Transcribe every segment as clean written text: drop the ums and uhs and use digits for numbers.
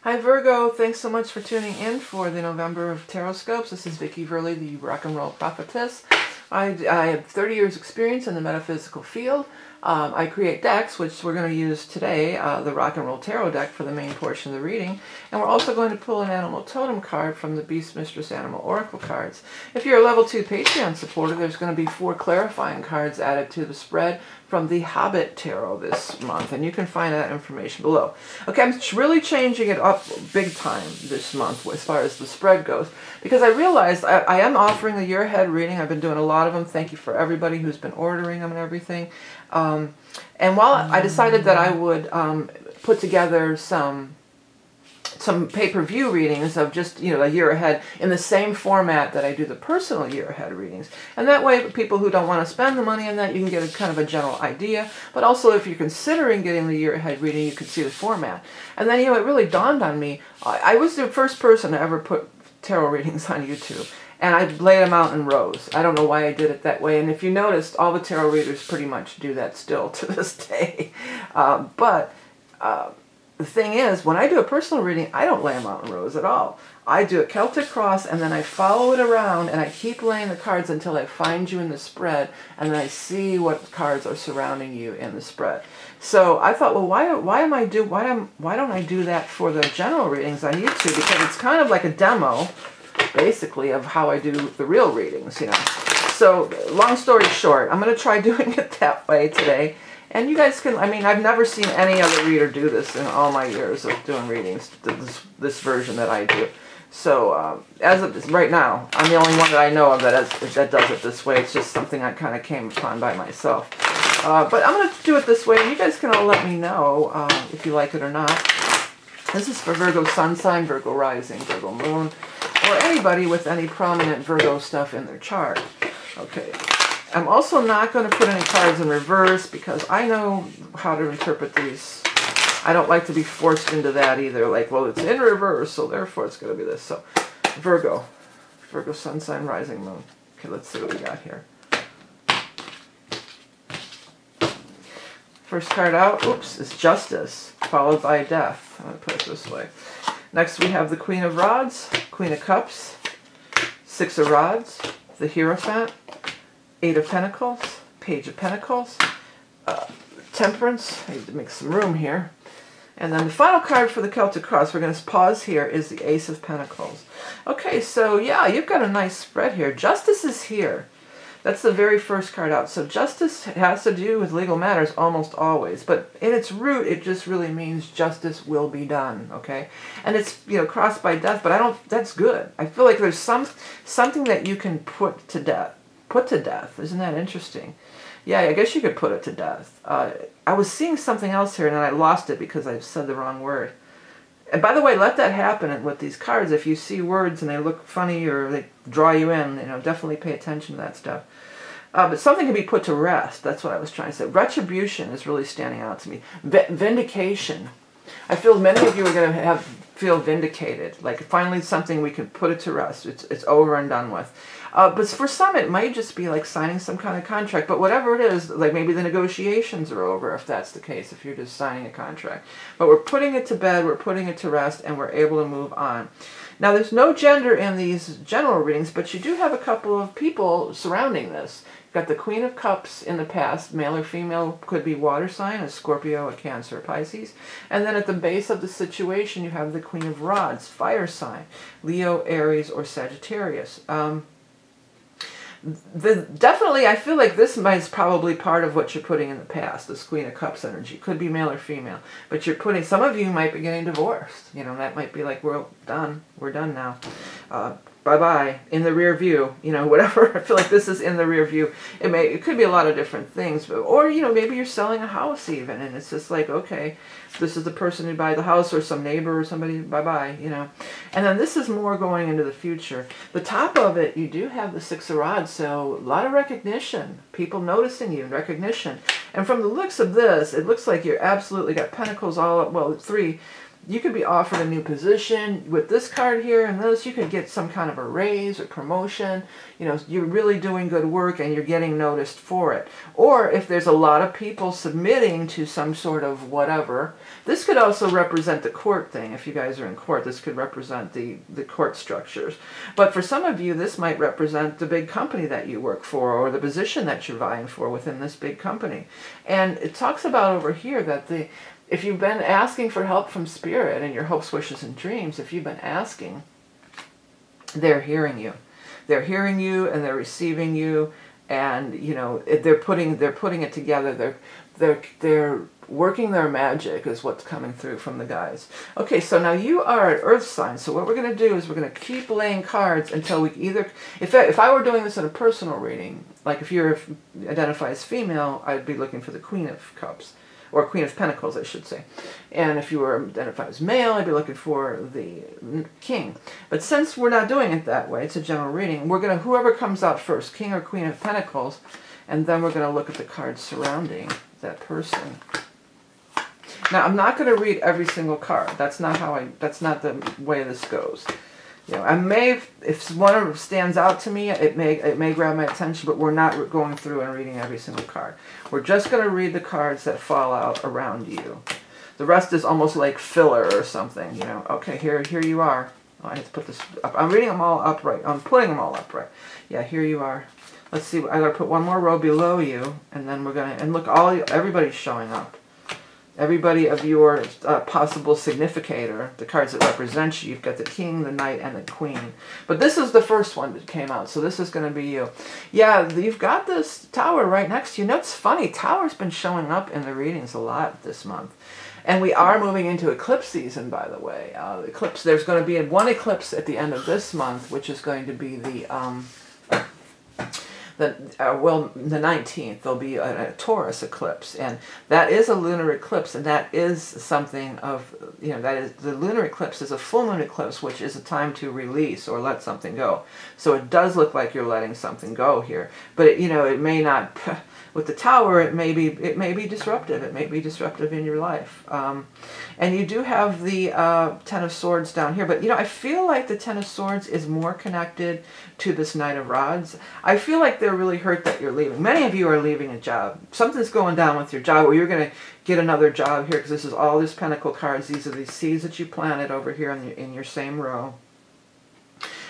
Hi Virgo, thanks so much for tuning in for the November Taroscopes. This is Vickie Verlie, the rock and roll prophetess. I have 30 years experience in the metaphysical field. I create decks, which we're going to use today, the Rock and Roll Tarot deck for the main portion of the reading. And we're also going to pull an Animal Totem card from the Beast Mistress Animal Oracle cards. If you're a level 2 Patreon supporter, there's going to be 4 clarifying cards added to the spread from the Hobbit Tarot this month. And you can find that information below. Okay, I'm really changing it up big time this month as far as the spread goes. Because I realized I am offering a year ahead reading. I've been doing a lot of them. Thank you for everybody who's been ordering them and everything. And while I decided that I would put together some pay-per-view readings of just, a year ahead in the same format that I do the personal year ahead readings. And that way, people who don't want to spend the money on that, you can get a kind of a general idea. But also, if you're considering getting the year ahead reading, you can see the format. And then, it really dawned on me, I was the first person to ever put tarot readings on YouTube. And I laid them out in rows. I don't know why I did it that way. And if you noticed, all the tarot readers pretty much do that still to this day. But the thing is, when I do a personal reading, I don't lay them out in rows at all. I do a Celtic cross, and then I follow it around, and I keep laying the cards until I find you in the spread, and then I see what cards are surrounding you in the spread. So I thought, well, why don't I do that for the general readings on YouTube? Because it's kind of like a demo, basically, of how I do the real readings, So, long story short, I'm going to try doing it that way today. And you guys can, I've never seen any other reader do this in all my years of doing readings, this version that I do. So, as of right now, I'm the only one that I know of that does it this way. It's just something I kind of came upon by myself. But I'm going to do it this way, and you guys can all let me know if you like it or not. This is for Virgo Sun sign, Virgo Rising, Virgo Moon, or anybody with any prominent Virgo stuff in their chart. Okay. I'm also not going to put any cards in reverse because I know how to interpret these. I don't like to be forced into that either. Like, well, it's in reverse, so therefore it's going to be this. So, Virgo Sun sign, Rising, Moon. Okay, let's see what we got here. First card out, oops, is Justice, followed by Death. I'm going to put it this way. Next we have the Queen of Rods, Queen of Cups, Six of Rods, the Hierophant, Eight of Pentacles, Page of Pentacles, Temperance. I need to make some room here. And then the final card for the Celtic Cross, we're going to pause here, is the Ace of Pentacles. Okay, so yeah, you've got a nice spread here. Justice is here. That's the very first card out. So justice has to do with legal matters almost always. But in its root, it just really means justice will be done, okay? And it's, crossed by death, but that's good. I feel like there's something that you can put to death. Put to death. Isn't that interesting? Yeah, I guess you could put it to death. I was seeing something else here, and then I lost it because I said the wrong word. And by the way, let that happen with these cards. If you see words and they look funny or they draw you in, definitely pay attention to that stuff. But something can be put to rest. That's what I was trying to say. Retribution is really standing out to me. Vindication. I feel many of you are going to feel vindicated. Like finally something we can put it to rest. It's over and done with. But for some it might just be like signing some kind of contract. But whatever it is, like maybe the negotiations are over if that's the case, if you're just signing a contract. But we're putting it to bed, we're putting it to rest, and we're able to move on. Now there's no gender in these general readings, but you do have a couple of people surrounding this. You've got the Queen of Cups in the past, male or female, could be water sign, a Scorpio, a Cancer, a Pisces. And then at the base of the situation you have the Queen of Rods, fire sign, Leo, Aries, or Sagittarius. Definitely, I feel like this is probably part of what you're putting in the past, this Queen of Cups energy. Could be male or female. But you're putting, some of you might be getting divorced. That might be like, we're done now. Bye-bye, in the rear view, whatever. I feel like this is in the rear view. It could be a lot of different things. Or, maybe you're selling a house even, and it's just like, okay, this is the person who buy the house, or some neighbor or somebody, bye-bye, And then this is more going into the future. The top of it, you do have the Six of Rods, so a lot of recognition. People noticing you, recognition. And from the looks of this, it looks like you're absolutely got pentacles all up, well, 3. you could be offered a new position with this card here and this. You could get some kind of a raise or promotion. You know, you're really doing good work and you're getting noticed for it. Or if there's a lot of people submitting to some sort of whatever, this could also represent the court thing. If you guys are in court, this could represent the court structures. But for some of you, this might represent the big company that you work for or the position that you're vying for within this big company. And it talks about over here that if you've been asking for help from Spirit and your hopes, wishes, and dreams, if you've been asking, they're hearing you. They're hearing you and they're receiving you, and you know they're putting it together. They're working their magic is what's coming through from the guys. Okay, so now you are an Earth sign. So what we're going to do is we're going to keep laying cards until we either, if I were doing this in a personal reading, like if you identify as female, I'd be looking for the Queen of Cups. Or Queen of Pentacles, I should say. And if you were identified as male, I'd be looking for the King. But since we're not doing it that way, it's a general reading, we're going to, whoever comes out first, King or Queen of Pentacles, and then we're going to look at the cards surrounding that person. Now, I'm not going to read every single card. That's not the way this goes. You know, I may, if one of them stands out to me, it may grab my attention, but we're not going through and reading every single card. We're just going to read the cards that fall out around you. The rest is almost like filler or something, you know. Okay, here you are. Oh, I have to put this up. I'm reading them all upright. I'm putting them all upright. Yeah, here you are. Let's see. I got to put one more row below you, and then we're going to, and look, everybody's showing up. Everybody of your possible significator, the cards that represent you. You've got the King, the Knight, and the Queen. But this is the first one that came out, so this is going to be you. Yeah, you've got this Tower right next to you. You know, it's funny. Tower's been showing up in the readings a lot this month. And we are moving into eclipse season, by the way. Eclipse. There's going to be one eclipse at the end of this month, which is going to be the 19th, there'll be a Taurus eclipse, and that is a lunar eclipse, and that is something of, you know, that is, the lunar eclipse is a full moon eclipse, which is a time to release or let something go. So it does look like you're letting something go here, but it, you know, it may not. With the Tower, it may be disruptive. It may be disruptive in your life. And you do have the Ten of Swords down here. But, you know, I feel like the Ten of Swords is more connected to this Knight of Rods. I feel like they're really hurt that you're leaving. Many of you are leaving a job. Something's going down with your job, or you're going to get another job here, because this is all these Pentacle cards. These are these seeds that you planted over here in your same row.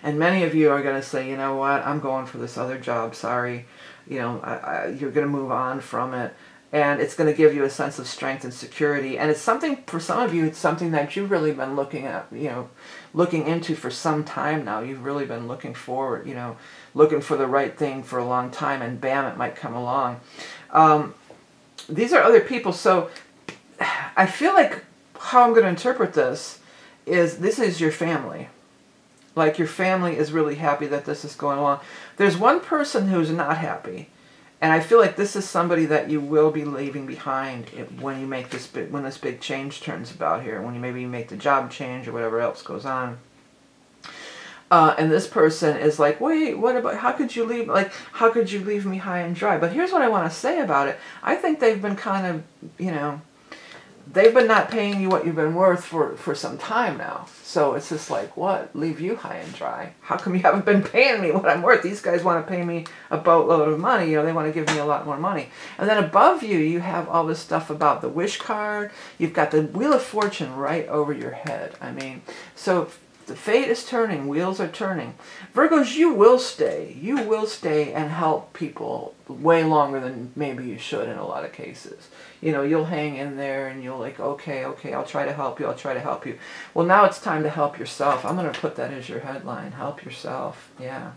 And many of you are going to say, you know what, I'm going for this other job, sorry. You know, you're going to move on from it. And it's going to give you a sense of strength and security. And it's something, for some of you, it's something that you've really been looking at, you know, looking into for some time now. You've really been looking forward, you know, looking for the right thing for a long time, and bam, it might come along. These are other people. So I feel like how I'm going to interpret this is your family. Like, your family is really happy that this is going along. There's one person who's not happy, and I feel like this is somebody that you will be leaving behind when you make this when this big change turns about here. When you maybe make the job change or whatever else goes on. And this person is like, wait, what about? How could you leave? Like, how could you leave me high and dry? But here's what I want to say about it. I think they've been kind of, you know, they've been not paying you what you've been worth for some time now. So it's just like, what? Leave you high and dry? How come you haven't been paying me what I'm worth? These guys want to pay me a boatload of money. You know, they want to give me a lot more money. And then above you, you have all this stuff about the wish card. You've got the Wheel of Fortune right over your head. I mean, so the fate is turning. Wheels are turning. Virgos, you will stay. You will stay and help people way longer than maybe you should in a lot of cases. You know, you'll hang in there and you'll like, okay, I'll try to help you. I'll try to help you. Well, now it's time to help yourself. I'm going to put that as your headline. Help yourself. Yeah.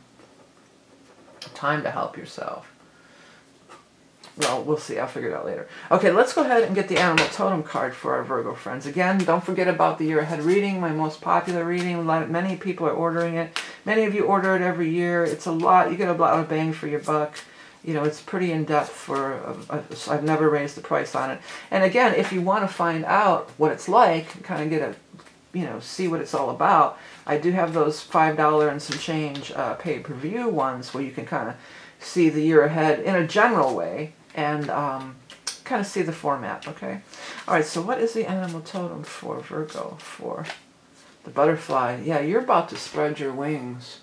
Time to help yourself. Well, we'll see. I'll figure it out later. Okay, let's go ahead and get the Animal Totem card for our Virgo friends. Again, don't forget about the Year Ahead reading, my most popular reading. Many people are ordering it. Many of you order it every year. It's a lot. You get a lot of bang for your buck. You know, it's pretty in-depth for, I've never raised the price on it. And again, if you want to find out what it's like, kind of get a, you know, see what it's all about, I do have those $5 and some change pay-per-view ones where you can kind of see the year ahead in a general way, and kind of see the format, okay? All right, so what is the animal totem for Virgo, for the butterfly? Yeah, you're about to spread your wings.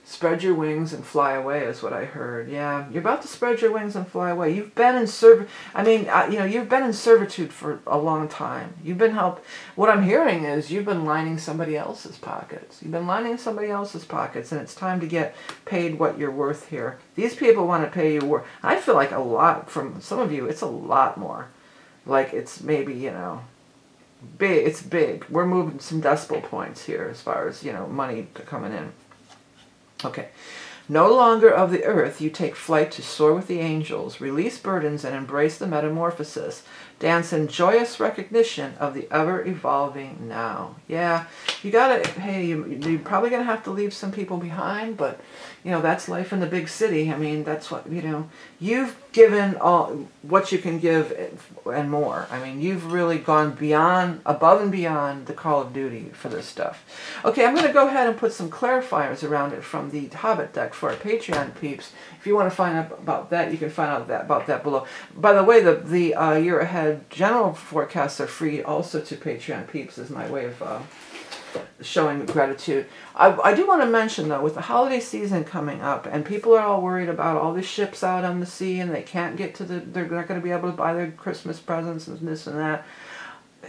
Spread your wings and fly away is what I heard. Yeah, you're about to spread your wings and fly away. You've been in you've been in servitude for a long time. You've been what I'm hearing is you've been lining somebody else's pockets. You've been lining somebody else's pockets, and it's time to get paid what you're worth here. These people want to pay you more. I feel like a lot from some of you, it's a lot more. Like it's maybe, big. It's big. We're moving some decimal points here as far as, money coming in. Okay. No longer of the earth, you take flight to soar with the angels, release burdens and embrace the metamorphosis. Dance in joyous recognition of the ever-evolving now. Yeah, you gotta, hey, you're probably gonna have to leave some people behind, but, that's life in the big city. I mean, that's what, you've given all what you can give and more. I mean, you've really gone above and beyond the call of duty for this stuff. Okay, I'm gonna go ahead and put some clarifiers around it from the Hobbit deck for our Patreon peeps. If you want to find out about that, you can find out about that below. By the way, the year ahead general forecasts are free also to Patreon peeps, is my way of showing gratitude. I do want to mention, though, with the holiday season coming up, and people are all worried about all the ships out on the sea, and they can't get to they're not going to be able to buy their Christmas presents and this and that.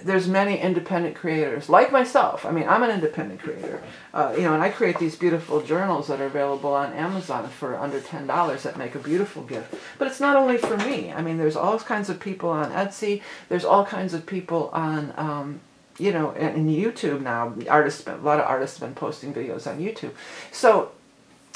There's many independent creators, like myself. I mean, I'm an independent creator, and I create these beautiful journals that are available on Amazon for under $10 that make a beautiful gift. But it's not only for me. I mean, there's all kinds of people on Etsy. There's all kinds of people on, in YouTube now. A lot of artists have been posting videos on YouTube. So,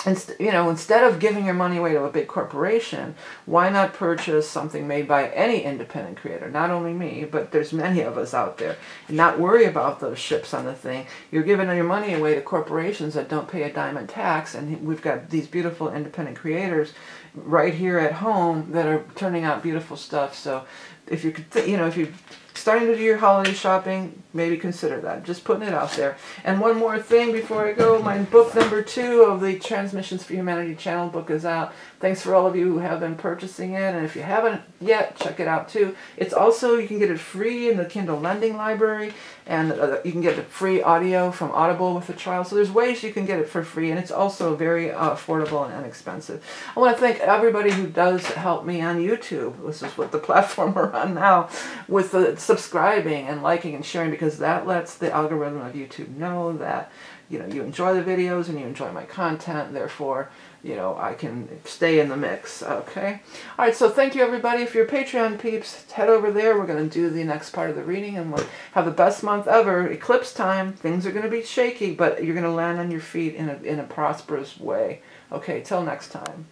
instead of giving your money away to a big corporation, why not purchase something made by any independent creator? Not only me, but there's many of us out there. And not worry about those ships on the thing. You're giving your money away to corporations that don't pay a dime in tax, and we've got these beautiful independent creators right here at home that are turning out beautiful stuff. So if you could, if you're starting to do your holiday shopping, maybe consider that. Just putting it out there. And one more thing before I go, my book number 2 of the Transmissions for Humanity channel book is out. Thanks for all of you who have been purchasing it, and if you haven't yet, check it out too. It's also, you can get it free in the Kindle Lending Library, and you can get the free audio from Audible with the trial. So there's ways you can get it for free, and it's also very affordable and inexpensive. I want to thank everybody who does help me on YouTube. This is what the platform we're on now, with the subscribing and liking and sharing, because that lets the algorithm of YouTube know that you enjoy the videos and you enjoy my content. Therefore, I can stay in the mix, okay? All right, so thank you, everybody. If you're Patreon peeps, head over there. We're going to do the next part of the reading, and we'll have the best month ever. Eclipse time. Things are going to be shaky, but you're going to land on your feet in a prosperous way. Okay, till next time.